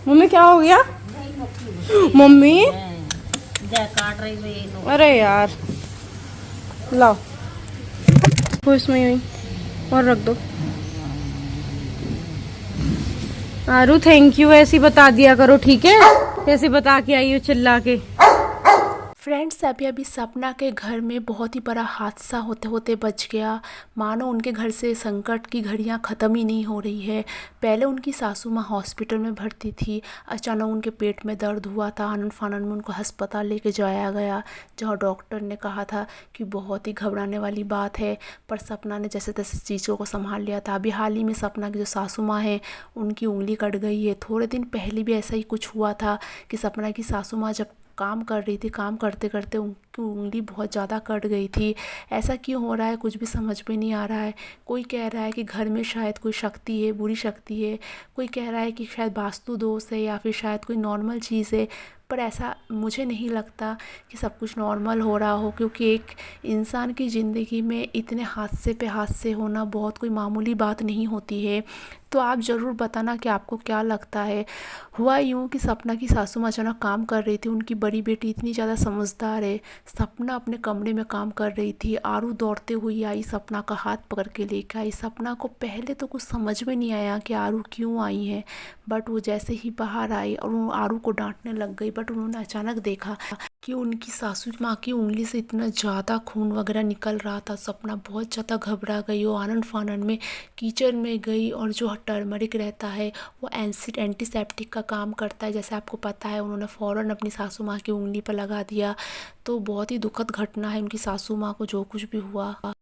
Mummy क्या हो गया? मम्मी काट रही है। अरे यार, लाओ वो इसमें यूं और रख दो। आरू थैंक यू ऐसी बता दिया करो, ठीक है? ऐसे बता के आई हो चिल्ला के। फ्रेंड्स, अभी अभी सपना के घर में बहुत ही बड़ा हादसा होते होते बच गया। मानो उनके घर से संकट की घड़ियां ख़त्म ही नहीं हो रही है। पहले उनकी सासू माँ हॉस्पिटल में भर्ती थी, अचानक उनके पेट में दर्द हुआ था, आनन फानन में उनको अस्पताल लेके जाया गया, जहाँ डॉक्टर ने कहा था कि बहुत ही घबराने वाली बात है। पर सपना ने जैसे तैसे चीज़ों को संभाल लिया था। अभी हाल ही में सपना की जो सासू माँ है उनकी उंगली कट गई है। थोड़े दिन पहले भी ऐसा ही कुछ हुआ था कि सपना की सासू माँ जब काम कर रही थी, काम करते करते उनकी उंगली बहुत ज़्यादा कट गई थी। ऐसा क्यों हो रहा है कुछ भी समझ में नहीं आ रहा है। कोई कह रहा है कि घर में शायद कोई शक्ति है, बुरी शक्ति है। कोई कह रहा है कि शायद वास्तु दोष है या फिर शायद कोई नॉर्मल चीज़ है। पर ऐसा मुझे नहीं लगता कि सब कुछ नॉर्मल हो रहा हो, क्योंकि एक इंसान की ज़िंदगी में इतने हादसे पे हादसे होना बहुत कोई मामूली बात नहीं होती है। तो आप ज़रूर बताना कि आपको क्या लगता है। हुआ यूँ कि सपना की सासू माँ अचानक काम कर रही थी। उनकी बड़ी बेटी इतनी ज़्यादा समझदार है। सपना अपने कमरे में काम कर रही थी, आरू दौड़ते हुई आई, सपना का हाथ पकड़ के लेकर आई। सपना को पहले तो कुछ समझ में नहीं आया कि आरू क्यों आई है, बट वो जैसे ही बाहर आई और वो आरू को डांटने लग गई। बट उन्होंने अचानक देखा कि उनकी सासू माँ की उंगली से इतना ज़्यादा खून वगैरह निकल रहा था। सपना बहुत ज़्यादा घबरा गई। वो आनन फानन में किचन में गई, और जो टर्मरिक रहता है वो एंटीसेप्टिक का काम करता है, जैसे आपको पता है। उन्होंने फ़ौरन अपनी सासू माँ की उंगली पर लगा दिया। तो बहुत ही दुखद घटना है उनकी सासू माँ को जो कुछ भी हुआ।